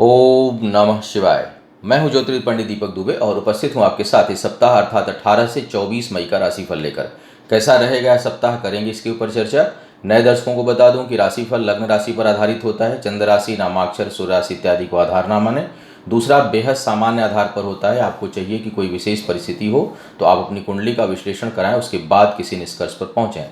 ओम नमः शिवाय। मैं हूं ज्योतिर्विद पंडित दीपक दुबे और उपस्थित हूं आपके साथ इस सप्ताह अर्थात 18 से 24 मई का राशिफल लेकर। कैसा रहेगा यह सप्ताह, करेंगे इसके ऊपर चर्चा। नए दर्शकों को बता दूं कि राशिफल लग्न राशि पर आधारित होता है। चंद्र राशि, नामाक्षर, सूर्य राशि इत्यादि को आधार ना माने। दूसरा, बेहद सामान्य आधार पर होता है। आपको चाहिए कि कोई विशेष परिस्थिति हो तो आप अपनी कुंडली का विश्लेषण कराएं, उसके बाद किसी निष्कर्ष पर पहुंचें।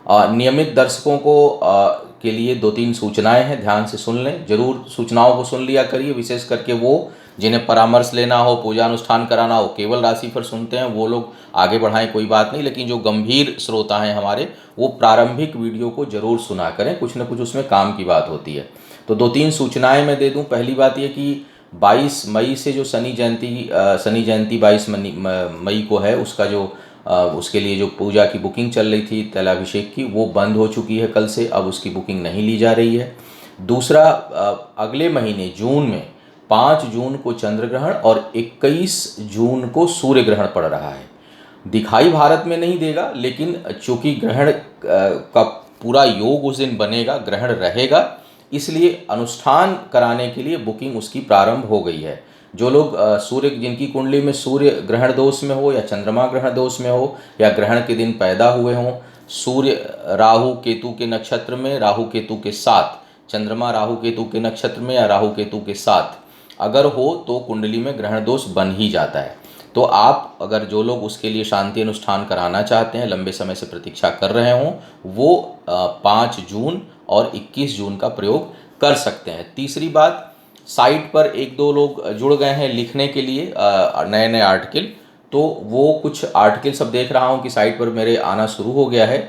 नियमित दर्शकों को के लिए 2-3 सूचनाएं हैं, ध्यान से सुन लें। जरूर सूचनाओं को सुन लिया करिए, विशेष करके वो जिन्हें परामर्श लेना हो, पूजा अनुष्ठान कराना हो, केवल राशिफल सुनते हैं वो लोग आगे बढ़ाएं, कोई बात नहीं। लेकिन जो गंभीर श्रोता हैं हमारे, वो प्रारंभिक वीडियो को जरूर सुना करें, कुछ न कुछ उसमें काम की बात होती है। तो 2-3 सूचनाएं मैं दे दूं। पहली बात ये कि 22 मई से जो शनि जयंती 22 मई को है, उसका जो उसके लिए जो पूजा की बुकिंग चल रही थी तैलाभिषेक की, वो बंद हो चुकी है कल से। अब उसकी बुकिंग नहीं ली जा रही है। दूसरा, अगले महीने जून में 5 जून को चंद्र ग्रहण और 21 जून को सूर्य ग्रहण पड़ रहा है। दिखाई भारत में नहीं देगा, लेकिन चूंकि ग्रहण का पूरा योग उस दिन बनेगा, ग्रहण रहेगा, इसलिए अनुष्ठान कराने के लिए बुकिंग उसकी प्रारंभ हो गई है। जो लोग सूर्य, जिनकी कुंडली में सूर्य ग्रहण दोष में हो या चंद्रमा ग्रहण दोष में हो या ग्रहण के दिन पैदा हुए हों, सूर्य राहु केतु के नक्षत्र में, राहु केतु के साथ, चंद्रमा राहु केतु के नक्षत्र में या राहु केतु के साथ अगर हो तो कुंडली में ग्रहण दोष बन ही जाता है। तो आप अगर जो लोग उसके लिए शांति अनुष्ठान कराना चाहते हैं, लंबे समय से प्रतीक्षा कर रहे हों, वो 5 जून और 21 जून का प्रयोग कर सकते हैं। तीसरी बात, साइट पर 1-2 लोग जुड़ गए हैं लिखने के लिए नए नए आर्टिकल। तो वो कुछ आर्टिकल सब देख रहा हूँ कि साइट पर मेरे आना शुरू हो गया है।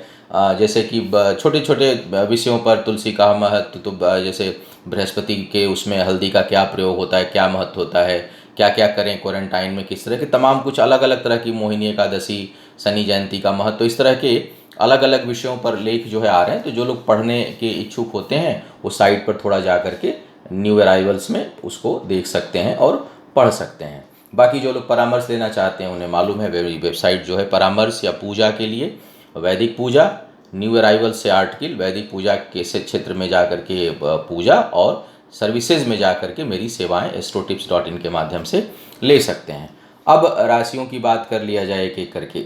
जैसे कि छोटे छोटे विषयों पर, तुलसी का महत्व, तो जैसे बृहस्पति के उसमें हल्दी का क्या प्रयोग होता है, क्या महत्व होता है, क्या क्या करें क्वारंटाइन में, किस तरह के, तमाम कुछ अलग अलग तरह की, मोहिनी एकादशी, शनि जयंती का महत्व, इस तरह के अलग अलग विषयों पर लेख जो है आ रहे हैं। तो जो लोग पढ़ने के इच्छुक होते हैं वो साइट पर थोड़ा जा करके न्यू अराइवल्स में उसको देख सकते हैं और पढ़ सकते हैं। बाकी जो लोग परामर्श लेना चाहते हैं उन्हें मालूम है वेबसाइट जो है परामर्श या पूजा के लिए, वैदिक पूजा, न्यू अराइवल से आर्टिकल, वैदिक पूजा के क्षेत्र में जा कर के पूजा, और सर्विसेज में जा कर के मेरी सेवाएं astrotips.in के माध्यम से ले सकते हैं। अब राशियों की बात कर लिया जाए एक एक करके।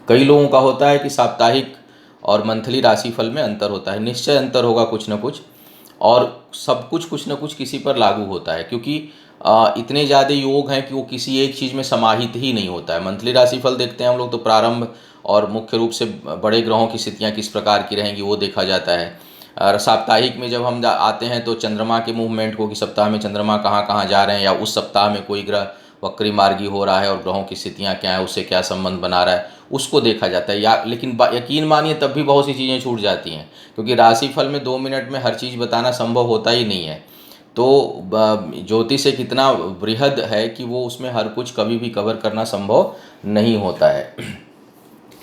कई लोगों का होता है कि साप्ताहिक और मंथली राशिफल में अंतर होता है, निश्चय अंतर होगा कुछ न कुछ, और सब कुछ न कुछ किसी पर लागू होता है, क्योंकि इतने ज़्यादा योग हैं कि वो किसी एक चीज़ में समाहित ही नहीं होता है। मंथली राशिफल देखते हैं हम लोग तो प्रारंभ और मुख्य रूप से बड़े ग्रहों की स्थितियाँ किस प्रकार की रहेंगी वो देखा जाता है। और साप्ताहिक में जब हम आते हैं तो चंद्रमा के मूवमेंट को, कि सप्ताह में चंद्रमा कहाँ कहाँ जा रहे हैं, या उस सप्ताह में कोई ग्रह वक्री मार्गी हो रहा है और ग्रहों की स्थितियाँ क्या है, उससे क्या संबंध बना रहा है, उसको देखा जाता है। लेकिन यकीन मानिए तब भी बहुत सी चीज़ें छूट जाती हैं, क्योंकि राशिफल में 2 मिनट में हर चीज़ बताना संभव होता ही नहीं है। तो ज्योतिष एक इतना बृहद है कि वो उसमें हर कुछ कभी भी कवर करना संभव नहीं होता है।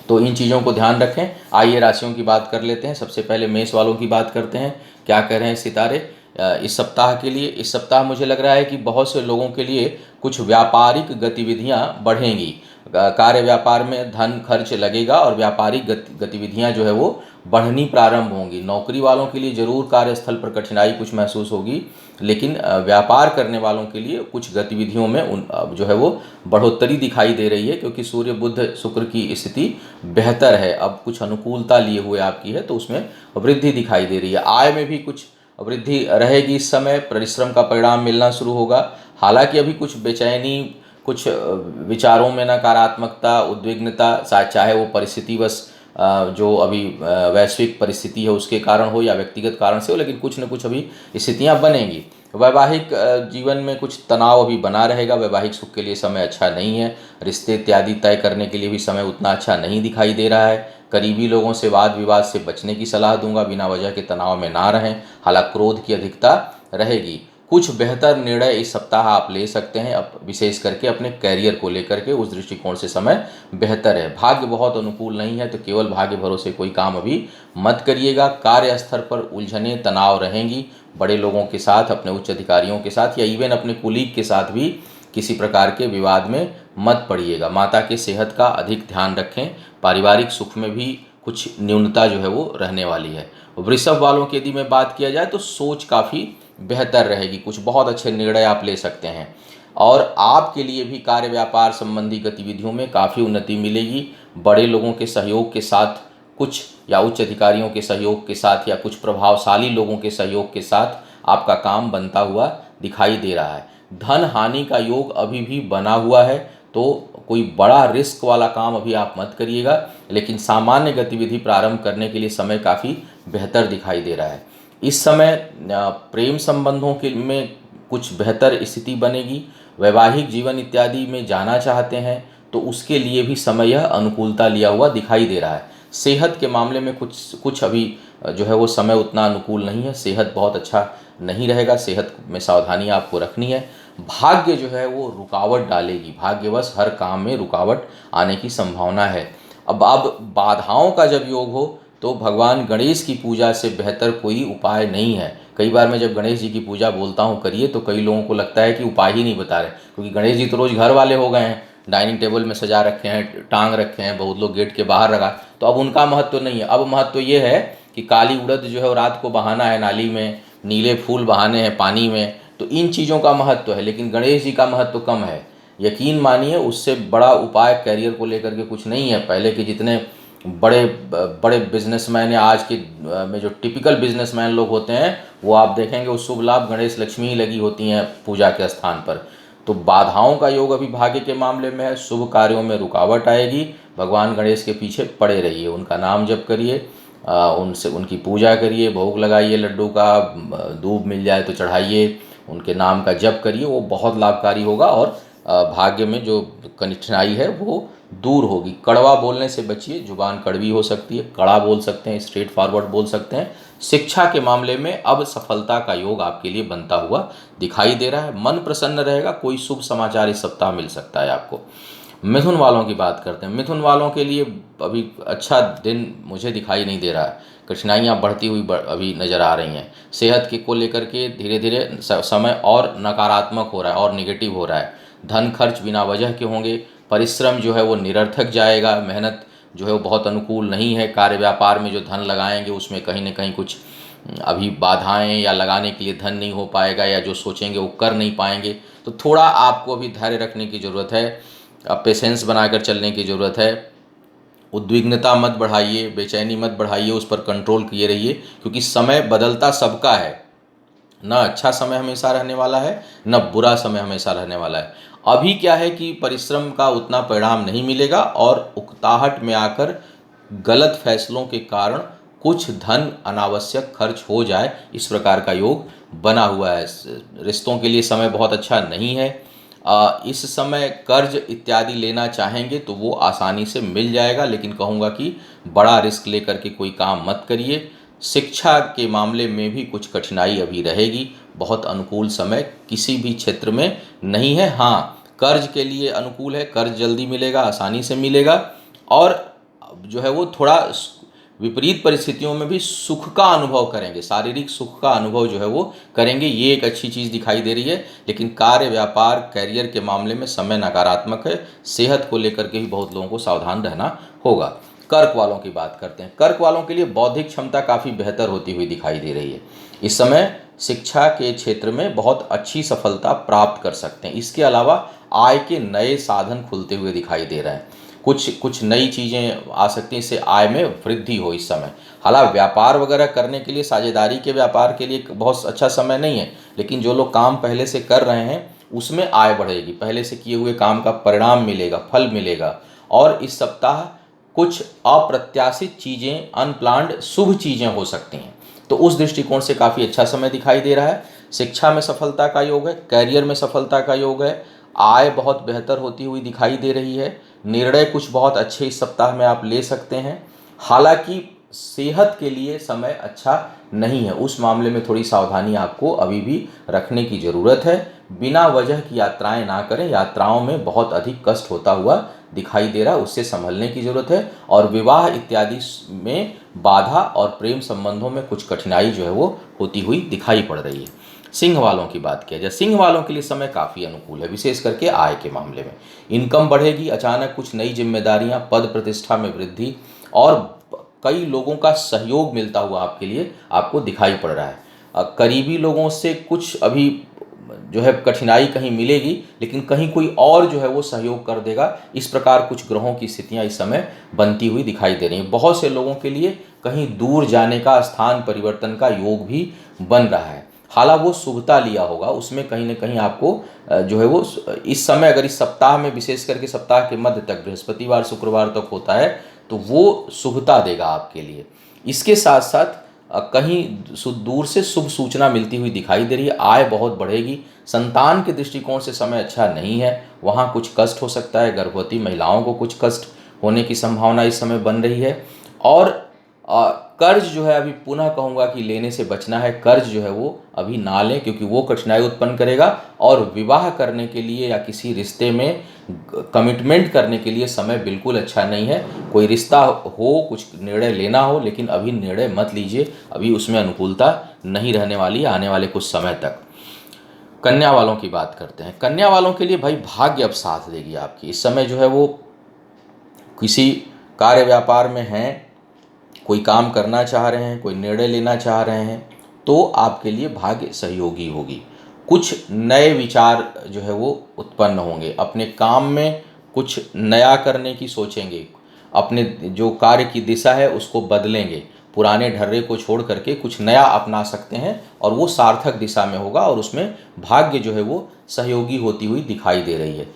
तो इन चीज़ों को ध्यान रखें। आइए राशियों की बात कर लेते हैं। सबसे पहले मेष वालों की बात करते हैं। क्या कह रहे हैं सितारे इस सप्ताह के लिए। इस सप्ताह मुझे लग रहा है कि बहुत से लोगों के लिए कुछ व्यापारिक गतिविधियां बढ़ेंगी। कार्य व्यापार में धन खर्च लगेगा और व्यापारिक गतिविधियां जो है वो बढ़नी प्रारंभ होंगी। नौकरी वालों के लिए जरूर कार्यस्थल पर कठिनाई कुछ महसूस होगी, लेकिन व्यापार करने वालों के लिए कुछ गतिविधियों में जो है वो बढ़ोतरी दिखाई दे रही है, क्योंकि सूर्य बुध शुक्र की स्थिति बेहतर है, अब कुछ अनुकूलता लिए हुए आपकी है, तो उसमें वृद्धि दिखाई दे रही है। आय में भी कुछ वृद्धि रहेगी। इस समय परिश्रम का परिणाम मिलना शुरू होगा। हालांकि अभी कुछ बेचैनी, कुछ विचारों में नकारात्मकता, उद्विग्नता, चाहे वो परिस्थितिवश जो अभी वैश्विक परिस्थिति है उसके कारण हो या व्यक्तिगत कारण से हो, लेकिन कुछ न कुछ अभी स्थितियां बनेंगी। वैवाहिक जीवन में कुछ तनाव अभी बना रहेगा। वैवाहिक सुख के लिए समय अच्छा नहीं है। रिश्ते इत्यादि तय करने के लिए भी समय उतना अच्छा नहीं दिखाई दे रहा है। करीबी लोगों से वाद विवाद से बचने की सलाह दूंगा, बिना वजह के तनाव में ना रहें। हालांकि क्रोध की अधिकता रहेगी। कुछ बेहतर निर्णय इस सप्ताह आप ले सकते हैं, अब विशेष करके अपने कैरियर को लेकर के, उस दृष्टिकोण से समय बेहतर है। भाग्य बहुत अनुकूल नहीं है, तो केवल भाग्य भरोसे कोई काम अभी मत करिएगा। कार्य स्तर पर उलझने, तनाव रहेंगी। बड़े लोगों के साथ, अपने उच्च अधिकारियों के साथ या इवन अपने कुलीग के साथ भी किसी प्रकार के विवाद में मत पड़िएगा। माता के सेहत का अधिक ध्यान रखें। पारिवारिक सुख में भी कुछ न्यूनता जो है वो रहने वाली है। वृषभ वालों की यदि मैं बात किया जाए तो सोच काफ़ी बेहतर रहेगी, कुछ बहुत अच्छे निर्णय आप ले सकते हैं। और आपके लिए भी कार्य व्यापार संबंधी गतिविधियों में काफ़ी उन्नति मिलेगी। बड़े लोगों के सहयोग के साथ कुछ, या उच्च अधिकारियों के सहयोग के साथ, या कुछ प्रभावशाली लोगों के सहयोग के साथ आपका काम बनता हुआ दिखाई दे रहा है। धन हानि का योग अभी भी बना हुआ है, तो कोई बड़ा रिस्क वाला काम अभी आप मत करिएगा, लेकिन सामान्य गतिविधि प्रारंभ करने के लिए समय काफ़ी बेहतर दिखाई दे रहा है। इस समय प्रेम संबंधों के में कुछ बेहतर स्थिति बनेगी। वैवाहिक जीवन इत्यादि में जाना चाहते हैं तो उसके लिए भी समय यह अनुकूलता लिया हुआ दिखाई दे रहा है। सेहत के मामले में कुछ कुछ अभी जो है वो समय उतना अनुकूल नहीं है, सेहत बहुत अच्छा नहीं रहेगा, सेहत में सावधानी आपको रखनी है। भाग्य जो है वो रुकावट डालेगी, भाग्यवश हर काम में रुकावट आने की संभावना है। अब बाधाओं का जब योग हो तो भगवान गणेश की पूजा से बेहतर कोई उपाय नहीं है। कई बार मैं जब गणेश जी की पूजा बोलता हूँ करिए, तो कई लोगों को लगता है कि उपाय ही नहीं बता रहे, क्योंकि गणेश जी तो रोज़ घर वाले हो गए हैं, डाइनिंग टेबल में सजा रखे हैं, टांग रखे हैं, बहुत लोग गेट के बाहर रखा, तो अब उनका महत्व नहीं है। अब महत्व ये है कि काली उड़द जो है वो रात को बहाना है नाली में, नीले फूल बहाने हैं पानी में, तो इन चीज़ों का महत्व है, लेकिन गणेश जी का महत्व कम है। यकीन मानिए उससे बड़ा उपाय कैरियर को लेकर के कुछ नहीं है। पहले के जितने बड़े बड़े बिजनेसमैन या आज के में जो टिपिकल बिजनेसमैन लोग होते हैं, वो आप देखेंगे उस शुभ लाभ गणेश लक्ष्मी ही लगी होती हैं पूजा के स्थान पर। तो बाधाओं का योग अभी भाग्य के मामले में है, शुभ कार्यों में रुकावट आएगी। भगवान गणेश के पीछे पड़े रहिए, उनका नाम जप करिए, उनसे उनकी पूजा करिए, भोग लगाइए लड्डू का, दूब मिल जाए तो चढ़ाइए, उनके नाम का जप करिए, वो बहुत लाभकारी होगा और भाग्य में जो कठिनाई है वो दूर होगी। कड़वा बोलने से बचिए, जुबान कड़वी हो सकती है, कड़ा बोल सकते हैं, स्ट्रेट फॉरवर्ड बोल सकते हैं। शिक्षा के मामले में अब सफलता का योग आपके लिए बनता हुआ दिखाई दे रहा है। मन प्रसन्न रहेगा, कोई शुभ समाचार इस सप्ताह मिल सकता है आपको। मिथुन वालों की बात करते हैं। मिथुन वालों के लिए अभी अच्छा दिन मुझे दिखाई नहीं दे रहा है, कठिनाइयाँ बढ़ती हुई अभी नज़र आ रही हैं। सेहत के को लेकर के धीरे धीरे समय और नकारात्मक हो रहा है और निगेटिव हो रहा है। धन खर्च बिना वजह के होंगे, परिश्रम जो है वो निरर्थक जाएगा, मेहनत जो है वो बहुत अनुकूल नहीं है। कार्य व्यापार में जो धन लगाएंगे उसमें कहीं ना कहीं कुछ अभी बाधाएं, या लगाने के लिए धन नहीं हो पाएगा, या जो सोचेंगे वो कर नहीं पाएंगे। तो थोड़ा आपको अभी धैर्य रखने की ज़रूरत है, पेशेंस बनाकर चलने की ज़रूरत है। उद्विग्नता मत बढ़ाइए, बेचैनी मत बढ़ाइए, उस पर कंट्रोल किए रहिए, क्योंकि समय बदलता सबका है। न अच्छा समय हमेशा रहने वाला है, न बुरा समय हमेशा रहने वाला है। अभी क्या है कि परिश्रम का उतना परिणाम नहीं मिलेगा, और उकताहट में आकर गलत फैसलों के कारण कुछ धन अनावश्यक खर्च हो जाए, इस प्रकार का योग बना हुआ है। रिश्तों के लिए समय बहुत अच्छा नहीं है। इस समय कर्ज इत्यादि लेना चाहेंगे तो वो आसानी से मिल जाएगा, लेकिन कहूँगा कि बड़ा रिस्क लेकर के कोई काम मत करिए। शिक्षा के मामले में भी कुछ कठिनाई अभी रहेगी, बहुत अनुकूल समय किसी भी क्षेत्र में नहीं है। हाँ, कर्ज के लिए अनुकूल है, कर्ज जल्दी मिलेगा, आसानी से मिलेगा, और जो है वो थोड़ा विपरीत परिस्थितियों में भी सुख का अनुभव करेंगे, शारीरिक सुख का अनुभव जो है वो करेंगे, ये एक अच्छी चीज़ दिखाई दे रही है। लेकिन कार्य व्यापार कैरियर के मामले में समय नकारात्मक है, सेहत को लेकर के भी बहुत लोगों को सावधान रहना होगा। कर्क वालों की बात करते हैं। कर्क वालों के लिए बौद्धिक क्षमता काफ़ी बेहतर होती हुई दिखाई दे रही है। इस समय शिक्षा के क्षेत्र में बहुत अच्छी सफलता प्राप्त कर सकते हैं। इसके अलावा आय के नए साधन खुलते हुए दिखाई दे रहे हैं, कुछ नई चीज़ें आ सकती हैं, इससे आय में वृद्धि हो इस समय। हालांकि व्यापार वगैरह करने के लिए, साझेदारी के व्यापार के लिए बहुत अच्छा समय नहीं है, लेकिन जो लोग काम पहले से कर रहे हैं उसमें आय बढ़ेगी, पहले से किए हुए काम का परिणाम मिलेगा, फल मिलेगा। और इस सप्ताह कुछ अप्रत्याशित चीज़ें, अनप्लान्ड शुभ चीज़ें हो सकती हैं, तो उस दृष्टिकोण से काफ़ी अच्छा समय दिखाई दे रहा है। शिक्षा में सफलता का योग है, कैरियर में सफलता का योग है, आय बहुत बेहतर होती हुई दिखाई दे रही है। निर्णय कुछ बहुत अच्छे इस सप्ताह में आप ले सकते हैं। हालांकि सेहत के लिए समय अच्छा नहीं है, उस मामले में थोड़ी सावधानी आपको अभी भी रखने की ज़रूरत है। बिना वजह की यात्राएं ना करें, यात्राओं में बहुत अधिक कष्ट होता हुआ दिखाई दे रहा है, उससे संभलने की ज़रूरत है। और विवाह इत्यादि में बाधा और प्रेम संबंधों में कुछ कठिनाई जो है वो होती हुई दिखाई पड़ रही है। सिंह वालों की बात किया जाए, सिंह वालों के लिए समय काफ़ी अनुकूल है, विशेष करके आय के मामले में। इनकम बढ़ेगी, अचानक कुछ नई जिम्मेदारियां, पद प्रतिष्ठा में वृद्धि, और कई लोगों का सहयोग मिलता हुआ आपके लिए आपको दिखाई पड़ रहा है। करीबी लोगों से कुछ अभी जो है कठिनाई कहीं मिलेगी, लेकिन कहीं कोई और जो है वो सहयोग कर देगा। इस प्रकार कुछ ग्रहों की स्थितियां इस समय बनती हुई दिखाई दे रही हैं। बहुत से लोगों के लिए कहीं दूर जाने का, स्थान परिवर्तन का योग भी बन रहा है। हालांकि वो शुभता लिया होगा, उसमें कहीं ना कहीं आपको जो है वो इस समय, अगर इस सप्ताह में विशेष करके सप्ताह के मध्य तक बृहस्पतिवार शुक्रवार तक होता है तो वो शुभता देगा आपके लिए। इसके साथ साथ कहीं दूर से शुभ सूचना मिलती हुई दिखाई दे रही है। आय बहुत बढ़ेगी। संतान के दृष्टिकोण से समय अच्छा नहीं है, वहाँ कुछ कष्ट हो सकता है। गर्भवती महिलाओं को कुछ कष्ट होने की संभावना इस समय बन रही है। और कर्ज जो है, अभी पुनः कहूँगा कि लेने से बचना है। कर्ज जो है वो अभी ना लें, क्योंकि वो कठिनाई उत्पन्न करेगा। और विवाह करने के लिए या किसी रिश्ते में कमिटमेंट करने के लिए समय बिल्कुल अच्छा नहीं है। कोई रिश्ता हो, कुछ निर्णय लेना हो, लेकिन अभी निर्णय मत लीजिए, अभी उसमें अनुकूलता नहीं रहने वाली आने वाले कुछ समय तक। कन्या वालों की बात करते हैं। कन्या वालों के लिए भाई भाग्य अब साथ देगी आपकी। इस समय जो है वो किसी कार्य व्यापार में हैं, कोई काम करना चाह रहे हैं, कोई निर्णय लेना चाह रहे हैं, तो आपके लिए भाग्य सहयोगी होगी। कुछ नए विचार जो है वो उत्पन्न होंगे। अपने काम में कुछ नया करने की सोचेंगे। अपने जो कार्य की दिशा है उसको बदलेंगे। पुराने ढर्रे को छोड़ करके कुछ नया अपना सकते हैं और वो सार्थक दिशा में होगा, और उसमें भाग्य जो है वो सहयोगी होती हुई दिखाई दे रही है।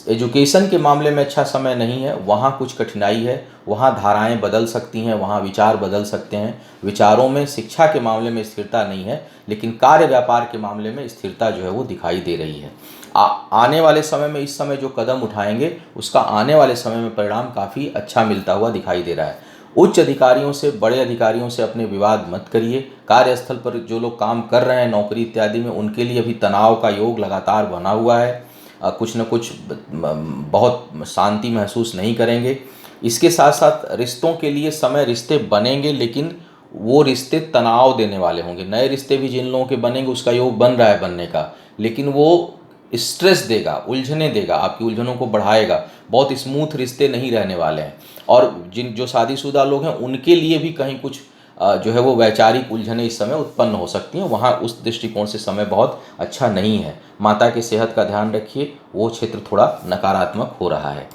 एजुकेशन के मामले में अच्छा समय नहीं है, वहाँ कुछ कठिनाई है, वहाँ धाराएं बदल सकती हैं, वहाँ विचार बदल सकते हैं। विचारों में, शिक्षा के मामले में स्थिरता नहीं है, लेकिन कार्य व्यापार के मामले में स्थिरता जो है वो दिखाई दे रही है। आने वाले समय में, इस समय जो कदम उठाएंगे उसका आने वाले समय में परिणाम काफ़ी अच्छा मिलता हुआ दिखाई दे रहा है। उच्च अधिकारियों से, बड़े अधिकारियों से अपने विवाद मत करिए। कार्यस्थल पर जो लोग काम कर रहे हैं नौकरी इत्यादि में, उनके लिए अभी तनाव का योग लगातार बना हुआ है। कुछ न कुछ बहुत शांति महसूस नहीं करेंगे। इसके साथ साथ रिश्तों के लिए समय, रिश्ते बनेंगे, लेकिन वो रिश्ते तनाव देने वाले होंगे। नए रिश्ते भी जिन लोगों के बनेंगे, उसका योग बन रहा है बनने का, लेकिन वो स्ट्रेस देगा, उलझने देगा, आपकी उलझनों को बढ़ाएगा। बहुत स्मूथ रिश्ते नहीं रहने वाले हैं। और जो शादीशुदा लोग हैं उनके लिए भी कहीं कुछ जो है वो वैचारिक उलझने इस समय उत्पन्न हो सकती हैं। वहाँ उस दृष्टिकोण से समय बहुत अच्छा नहीं है। माता की सेहत का ध्यान रखिए, वो क्षेत्र थोड़ा नकारात्मक हो रहा है।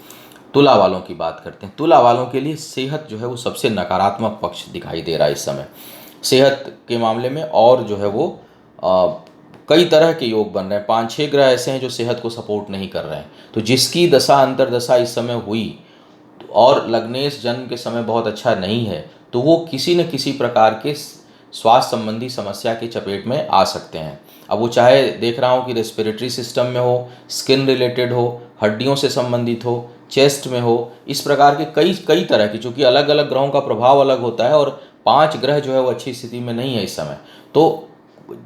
तुला वालों की बात करते हैं। तुला वालों के लिए सेहत जो है वो सबसे नकारात्मक पक्ष दिखाई दे रहा है इस समय। सेहत के मामले में और जो है वो कई तरह के योग बन रहे हैं। 5-6 ग्रह ऐसे हैं जो सेहत को सपोर्ट नहीं कर रहे हैं। तो जिसकी दशा अंतर्दशा इस समय हुई और लग्नेश जन्म के समय बहुत अच्छा नहीं है, तो वो किसी न किसी प्रकार के स्वास्थ्य संबंधी समस्या की चपेट में आ सकते हैं। अब वो चाहे देख रहा हूँ कि रेस्पिरेटरी सिस्टम में हो, स्किन रिलेटेड हो, हड्डियों से संबंधित हो, चेस्ट में हो, इस प्रकार के कई कई तरह की, चूँकि अलग अलग ग्रहों का प्रभाव अलग होता है और 5 ग्रह जो है वो अच्छी स्थिति में नहीं है इस समय। तो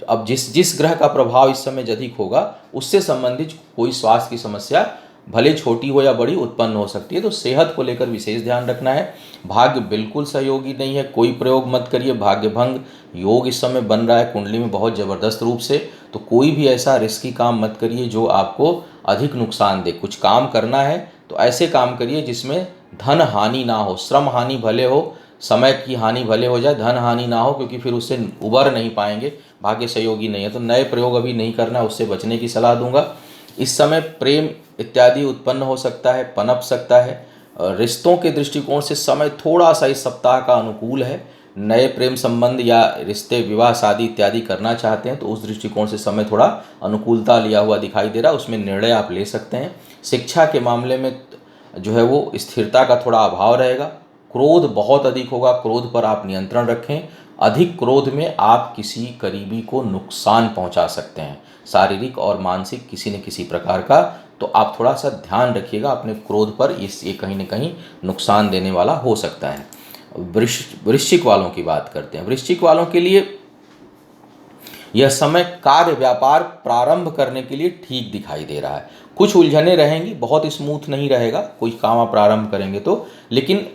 अब जिस जिस ग्रह का प्रभाव इस समय अधिक होगा, उससे संबंधित कोई स्वास्थ्य की समस्या भले छोटी हो या बड़ी उत्पन्न हो सकती है। तो सेहत को लेकर विशेष ध्यान रखना है। भाग्य बिल्कुल सहयोगी नहीं है, कोई प्रयोग मत करिए। भाग्य भंग योग इस समय बन रहा है कुंडली में बहुत ज़बरदस्त रूप से। तो कोई भी ऐसा रिस्की काम मत करिए जो आपको अधिक नुकसान दे। कुछ काम करना है तो ऐसे काम करिए जिसमें धन हानि ना हो। श्रम हानि भले हो, समय की हानि भले हो जाए, धन हानि ना हो, क्योंकि फिर उससे उबर नहीं पाएंगे। भाग्य सहयोगी नहीं है, तो नए प्रयोग अभी नहीं करना, उससे बचने की सलाह दूंगा। इस समय प्रेम इत्यादि उत्पन्न हो सकता है, पनप सकता है। रिश्तों के दृष्टिकोण से समय थोड़ा सा इस सप्ताह का अनुकूल है। नए प्रेम संबंध या रिश्ते, विवाह, शादी इत्यादि करना चाहते हैं तो उस दृष्टिकोण से समय थोड़ा अनुकूलता लिया हुआ दिखाई दे रहा है, उसमें निर्णय आप ले सकते हैं। शिक्षा के मामले में जो है वो स्थिरता का थोड़ा अभाव रहेगा। क्रोध बहुत अधिक होगा, क्रोध पर आप नियंत्रण रखें। अधिक क्रोध में आप किसी करीबी को नुकसान पहुंचा सकते हैं, शारीरिक और मानसिक किसी न किसी प्रकार का। तो आप थोड़ा सा ध्यान रखिएगा अपने क्रोध पर, ये कहीं न कहीं नुकसान देने वाला हो सकता है। वृश्चिक वालों की बात करते हैं। वृश्चिक वालों के लिए यह समय कार्य व्यापार प्रारंभ करने के लिए ठीक दिखाई दे रहा है। कुछ उलझने रहेंगी, बहुत स्मूथ नहीं रहेगा कोई काम आप प्रारंभ करेंगे तो, लेकिन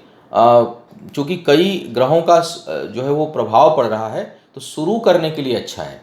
चूँकि कई ग्रहों का जो है वो प्रभाव पड़ रहा है, तो शुरू करने के लिए अच्छा है।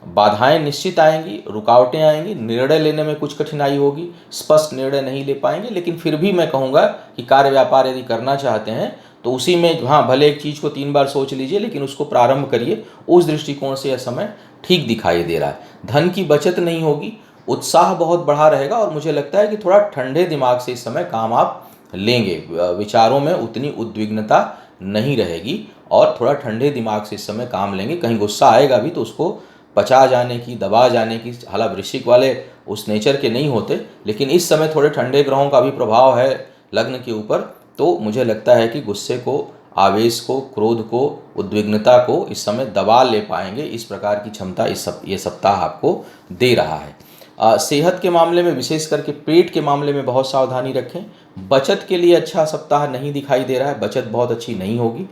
बाधाएं निश्चित आएंगी, रुकावटें आएंगी, निर्णय लेने में कुछ कठिनाई होगी, स्पष्ट निर्णय नहीं ले पाएंगे, लेकिन फिर भी मैं कहूँगा कि कार्य व्यापार यदि करना चाहते हैं तो उसी में हाँ, भले एक चीज़ को 3 बार सोच लीजिए लेकिन उसको प्रारंभ करिए, उस दृष्टिकोण से यह समय ठीक दिखाई दे रहा है। धन की बचत नहीं होगी, उत्साह बहुत बढ़ा रहेगा और मुझे लगता है कि थोड़ा ठंडे दिमाग से इस समय काम आप लेंगे। विचारों में उतनी उद्विग्नता नहीं रहेगी और थोड़ा ठंडे दिमाग से इस समय काम लेंगे। कहीं गुस्सा आएगा भी तो उसको पचा जाने की, दबा जाने की, हालांकि वृश्चिक वाले उस नेचर के नहीं होते, लेकिन इस समय थोड़े ठंडे ग्रहों का भी प्रभाव है लग्न के ऊपर, तो मुझे लगता है कि गुस्से को, आवेश को, क्रोध को, उद्विग्नता को इस समय दबा ले पाएंगे। इस प्रकार की क्षमता ये सप्ताह आपको दे रहा है। सेहत के मामले में, विशेष करके पेट के मामले में बहुत सावधानी रखें। बचत के लिए अच्छा सप्ताह नहीं दिखाई दे रहा है, बचत बहुत अच्छी नहीं होगी।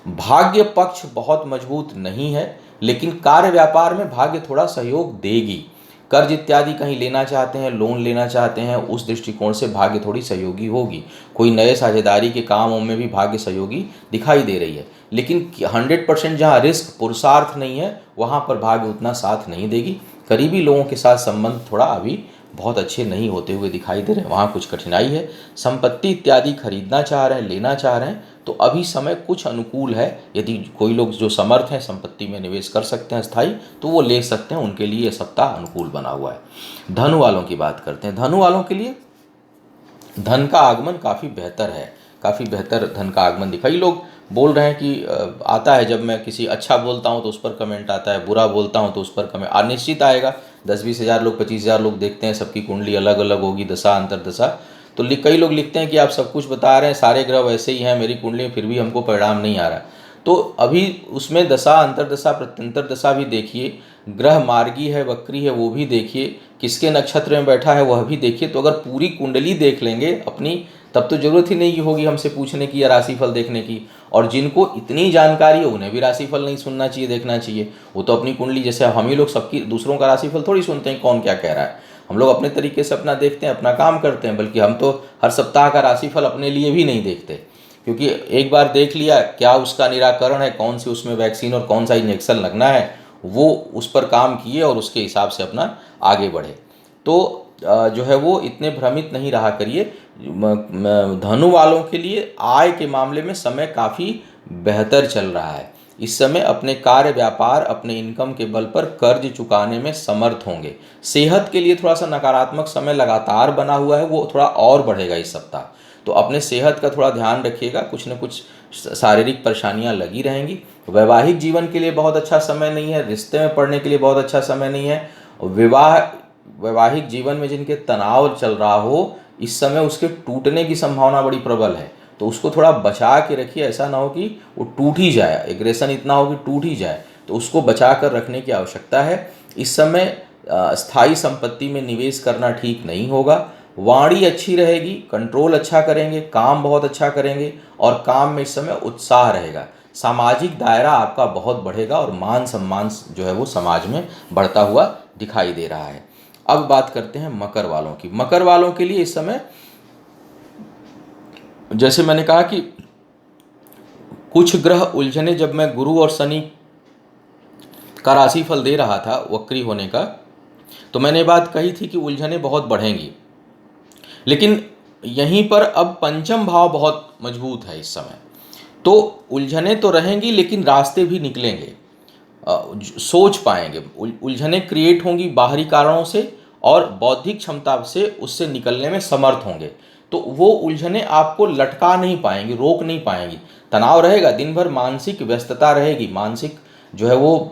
भाग्य पक्ष बहुत मजबूत नहीं है, लेकिन कार्य व्यापार में भाग्य थोड़ा सहयोग देगी। कर्ज इत्यादि कहीं लेना चाहते हैं, लोन लेना चाहते हैं, उस दृष्टिकोण से भाग्य थोड़ी सहयोगी होगी। कोई नए साझेदारी के कामों में भी भाग्य सहयोगी दिखाई दे रही है, लेकिन 100% जहाँ रिस्क पुरुषार्थ नहीं है वहाँ पर भाग्य उतना साथ नहीं देगी। करीबी लोगों के साथ संबंध थोड़ा अभी बहुत अच्छे नहीं होते हुए दिखाई दे रहे हैं, वहाँ कुछ कठिनाई है। संपत्ति इत्यादि खरीदना चाह रहे हैं, लेना चाह रहे हैं, तो अभी समय कुछ अनुकूल है। यदि कोई लोग जो समर्थ हैं संपत्ति में निवेश कर सकते हैं स्थायी, तो वो ले सकते हैं, उनके लिए ये सप्ताह अनुकूल बना हुआ है। धनु वालों की बात करते हैं। धनु वालों के लिए धन का आगमन काफ़ी बेहतर है, काफ़ी बेहतर धन का आगमन दिखाई। लोग बोल रहे हैं कि आता है, जब मैं किसी अच्छा बोलता हूँ तो उस पर कमेंट आता है, बुरा बोलता हूँ तो उस पर कमेंट निश्चित आएगा। 10-20 हज़ार लोग, 25 हज़ार लोग देखते हैं, सबकी कुंडली अलग अलग होगी, दशा अंतर्दशा। तो कई लोग लिखते हैं कि आप सब कुछ बता रहे हैं, सारे ग्रह वैसे ही हैं मेरी कुंडली में, फिर भी हमको परिणाम नहीं आ रहा। तो अभी उसमें दशा अंतर्दशा प्रत्यंतर दशा भी देखिए, ग्रह मार्गी है, वक्री है, वो भी देखिए, किसके नक्षत्र में बैठा है वह भी देखिए। तो अगर पूरी कुंडली देख लेंगे अपनी, तब तो जरूरत ही नहीं होगी हमसे पूछने की या राशिफल देखने की। और जिनको इतनी जानकारी है उन्हें भी राशिफल नहीं सुनना चाहिए, देखना चाहिए। वो तो अपनी कुंडली, जैसे हम ही लोग सबकी दूसरों का राशिफल थोड़ी सुनते हैं कौन क्या कह रहा है। हम लोग अपने तरीके से अपना देखते हैं, अपना काम करते हैं। बल्कि हम तो हर सप्ताह का राशिफल अपने लिए भी नहीं देखते, क्योंकि एक बार देख लिया क्या उसका निराकरण है, कौन सी उसमें वैक्सीन और कौन सा इंजेक्शन लगना है, वो उस पर काम किए और उसके हिसाब से अपना आगे बढ़े। तो जो है वो इतने भ्रमित नहीं रहा करिए। धनु वालों के लिए आय के मामले में समय काफ़ी बेहतर चल रहा है। इस समय अपने कार्य व्यापार, अपने इनकम के बल पर कर्ज चुकाने में समर्थ होंगे। सेहत के लिए थोड़ा सा नकारात्मक समय लगातार बना हुआ है, वो थोड़ा और बढ़ेगा इस सप्ताह। तो अपने सेहत का थोड़ा ध्यान रखिएगा, कुछ न कुछ शारीरिक परेशानियां लगी रहेंगी। वैवाहिक जीवन के लिए बहुत अच्छा समय नहीं है, रिश्ते में पड़ने के लिए बहुत अच्छा समय नहीं है। वैवाहिक जीवन में जिनके तनाव चल रहा हो, इस समय उसके टूटने की संभावना बड़ी प्रबल है, तो उसको थोड़ा बचा के रखिए। ऐसा ना हो कि वो टूट ही जाए, एग्रेशन इतना हो कि टूट ही जाए, तो उसको बचा कर रखने की आवश्यकता है। इस समय स्थायी संपत्ति में निवेश करना ठीक नहीं होगा। वाणी अच्छी रहेगी, कंट्रोल अच्छा करेंगे, काम बहुत अच्छा करेंगे और काम में इस समय उत्साह रहेगा। सामाजिक दायरा आपका बहुत बढ़ेगा और मान सम्मान जो है वो समाज में बढ़ता हुआ दिखाई दे रहा है। अब बात करते हैं मकर वालों की। मकर वालों के लिए इस समय, जैसे मैंने कहा कि कुछ ग्रह उलझने, जब मैं गुरु और शनि का राशिफल दे रहा था वक्री होने का, तो मैंने बात कही थी कि उलझने बहुत बढ़ेंगी। लेकिन यहीं पर अब पंचम भाव बहुत मजबूत है इस समय, तो उलझने तो रहेंगी लेकिन रास्ते भी निकलेंगे, सोच पाएंगे। उलझने क्रिएट होंगी बाहरी कारणों से और बौद्धिक क्षमता से उससे निकलने में समर्थ होंगे। तो वो उलझने आपको लटका नहीं पाएंगी, रोक नहीं पाएंगी। तनाव रहेगा, दिन भर मानसिक व्यस्तता रहेगी, मानसिक जो है वो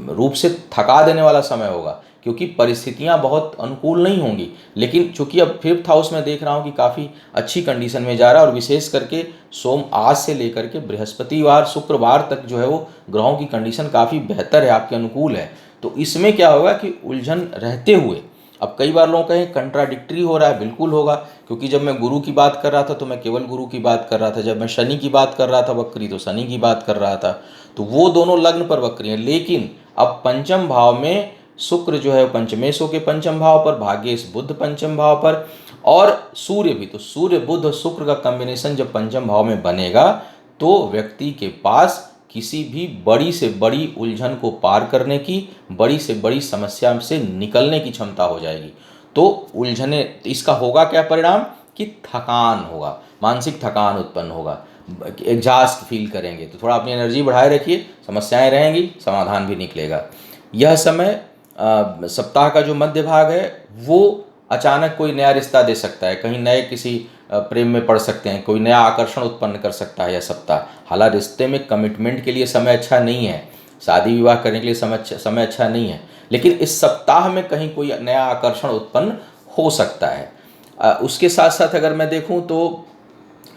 रूप से थका देने वाला समय होगा, क्योंकि परिस्थितियां बहुत अनुकूल नहीं होंगी। लेकिन चूंकि अब 5th हाउस में देख रहा हूँ कि काफ़ी अच्छी कंडीशन में जा रहा है, और विशेष करके सोम आज से लेकर के बृहस्पतिवार शुक्रवार तक जो है वो ग्रहों की कंडीशन काफ़ी बेहतर है, आपके अनुकूल है। तो इसमें क्या होगा कि उलझन रहते हुए, अब कई बार लोग कहें कंट्राडिक्टरी हो रहा है, बिल्कुल होगा, क्योंकि जब मैं गुरु की बात कर रहा था तो मैं केवल गुरु की बात कर रहा था, जब मैं शनि की बात कर रहा था वक्री, तो शनि की बात कर रहा था। तो वो दोनों लग्न पर वक्री हैं। लेकिन अब पंचम भाव में शुक्र जो है पंचमेशों के पंचम भाव पर, भाग्येश बुध पंचम भाव पर, और सूर्य भी। तो सूर्य बुध और शुक्र का कॉम्बिनेशन जब पंचम भाव में बनेगा, तो व्यक्ति के पास किसी भी बड़ी से बड़ी उलझन को पार करने की, बड़ी से बड़ी समस्या से निकलने की क्षमता हो जाएगी। तो उलझने, इसका होगा क्या परिणाम कि थकान होगा, मानसिक थकान उत्पन्न होगा। एग्जास्ट फील करेंगे। तो थोड़ा अपनी एनर्जी बढ़ाए रखिए, समस्याएं रहेंगी, समाधान भी निकलेगा। यह समय सप्ताह का जो मध्य भाग है वो अचानक कोई नया रिश्ता दे सकता है, कहीं नए किसी प्रेम में पड़ सकते हैं, कोई नया आकर्षण उत्पन्न कर सकता है यह सप्ताह। हालांकि रिश्ते में कमिटमेंट के लिए समय अच्छा नहीं है, शादी विवाह करने के लिए समय अच्छा नहीं है, लेकिन इस सप्ताह में कहीं कोई नया आकर्षण उत्पन्न हो सकता है। उसके साथ साथ अगर मैं देखूं तो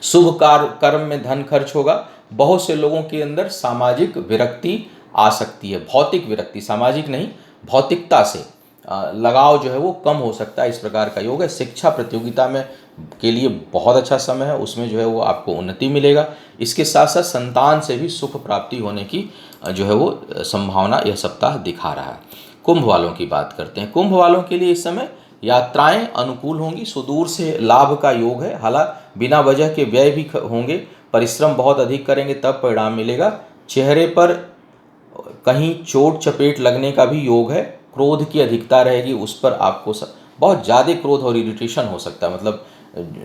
शुभ कार्य कर्म में धन खर्च होगा। बहुत से लोगों के अंदर सामाजिक विरक्ति आ सकती है, भौतिक विरक्ति, सामाजिक नहीं, भौतिकता से लगाव जो है वो कम हो सकता है, इस प्रकार का योग है। शिक्षा प्रतियोगिता में के लिए बहुत अच्छा समय है, उसमें जो है वो आपको उन्नति मिलेगा। इसके साथ साथ संतान से भी सुख प्राप्ति होने की जो है वो संभावना यह सप्ताह दिखा रहा है। कुंभ वालों की बात करते हैं। कुंभ वालों के लिए इस समय यात्राएं अनुकूल होंगी, सुदूर से लाभ का योग है। हालांकि बिना वजह के व्यय भी होंगे, परिश्रम बहुत अधिक करेंगे तब परिणाम मिलेगा। चेहरे पर कहीं चोट चपेट लगने का भी योग है। क्रोध की अधिकता रहेगी, उस पर आपको बहुत ज़्यादा क्रोध और इरिटेशन हो सकता है, मतलब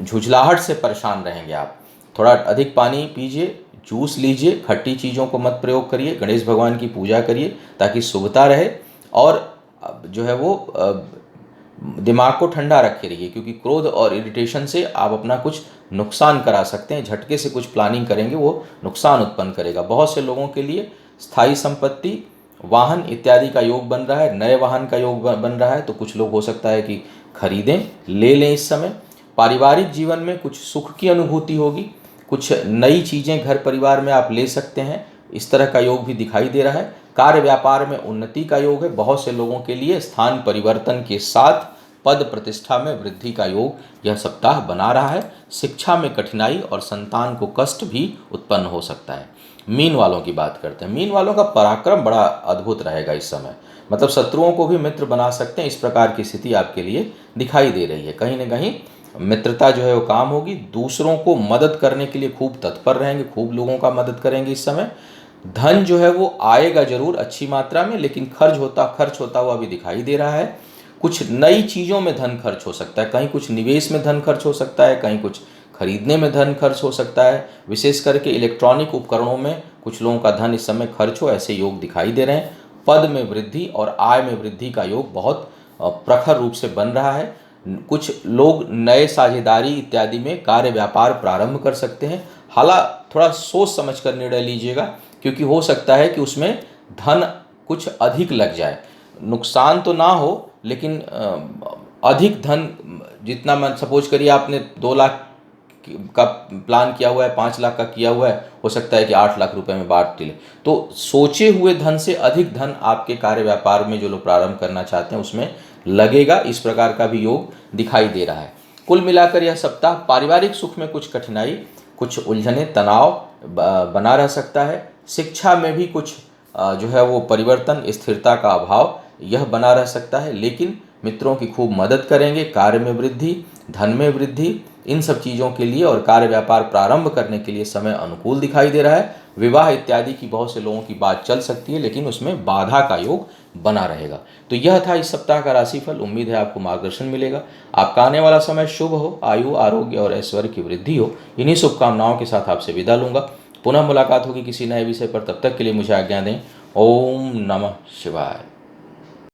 झुझलाहट से परेशान रहेंगे आप। थोड़ा अधिक पानी पीजिए, जूस लीजिए, खट्टी चीज़ों को मत प्रयोग करिए, गणेश भगवान की पूजा करिए ताकि शुभता रहे। और जो है वो दिमाग को ठंडा रखे रहिए, क्योंकि क्रोध और इरिटेशन से आप अपना कुछ नुकसान करा सकते हैं। झटके से कुछ प्लानिंग करेंगे वो नुकसान उत्पन्न करेगा। बहुत से लोगों के लिए स्थायी संपत्ति, वाहन इत्यादि का योग बन रहा है, नए वाहन का योग बन रहा है, तो कुछ लोग हो सकता है कि खरीदें, ले लें इस समय। पारिवारिक जीवन में कुछ सुख की अनुभूति होगी, कुछ नई चीज़ें घर परिवार में आप ले सकते हैं, इस तरह का योग भी दिखाई दे रहा है। कार्य व्यापार में उन्नति का योग है। बहुत से लोगों के लिए स्थान परिवर्तन के साथ पद प्रतिष्ठा में वृद्धि का योग यह सप्ताह बना रहा है। शिक्षा में कठिनाई और संतान को कष्ट भी उत्पन्न हो सकता है। मीन वालों की बात करते हैं। मीन वालों का पराक्रम बड़ा अद्भुत रहेगा इस समय, मतलब शत्रुओं को भी मित्र बना सकते हैं, इस प्रकार की स्थिति आपके लिए दिखाई दे रही है। कहीं ना कहीं मित्रता जो है वो काम होगी। दूसरों को मदद करने के लिए खूब तत्पर रहेंगे, खूब लोगों का मदद करेंगे इस समय। धन जो है वो आएगा जरूर अच्छी मात्रा में, लेकिन खर्च होता हुआ भी दिखाई दे रहा है। कुछ नई चीज़ों में धन खर्च हो सकता है, कहीं कुछ निवेश में धन खर्च हो सकता है, कहीं कुछ खरीदने में धन खर्च हो सकता है। विशेष करके इलेक्ट्रॉनिक उपकरणों में कुछ लोगों का धन इस समय खर्च हो, ऐसे योग दिखाई दे रहे हैं। पद में वृद्धि और आय में वृद्धि का योग बहुत प्रखर रूप से बन रहा है। कुछ लोग नए साझेदारी इत्यादि में कार्य व्यापार प्रारंभ कर सकते हैं। हालांकि थोड़ा सोच समझ कर निर्णय लीजिएगा, क्योंकि हो सकता है कि उसमें धन कुछ अधिक लग जाए। नुकसान तो ना हो, लेकिन अधिक धन, जितना मैं सपोज करिए आपने 2 लाख का प्लान किया हुआ है, 5 लाख का किया हुआ है, हो सकता है कि 8 लाख रुपए में बांट ले। तो सोचे हुए धन से अधिक धन आपके कार्य व्यापार में जो लोग प्रारंभ करना चाहते हैं उसमें लगेगा, इस प्रकार का भी योग दिखाई दे रहा है। कुल मिलाकर यह सप्ताह पारिवारिक सुख में कुछ कठिनाई, कुछ उलझने, तनाव बना रह सकता है। शिक्षा में भी कुछ जो है वो परिवर्तन, स्थिरता का अभाव यह बना रह सकता है, लेकिन मित्रों की खूब मदद करेंगे। कार्य में वृद्धि, धन में वृद्धि, इन सब चीज़ों के लिए और कार्य व्यापार प्रारंभ करने के लिए समय अनुकूल दिखाई दे रहा है। विवाह इत्यादि की बहुत से लोगों की बात चल सकती है, लेकिन उसमें बाधा का योग बना रहेगा। तो यह था इस सप्ताह का राशिफल। उम्मीद है आपको मार्गदर्शन मिलेगा। आपका आने वाला समय शुभ हो, आयु, आरोग्य और ऐश्वर्य की वृद्धि हो। इन्हीं शुभकामनाओं के साथ आपसे विदा लूंगा। पुनः मुलाकात होगी किसी नए विषय पर, तब तक के लिए मुझे आज्ञा दें। ओम नमः शिवाय।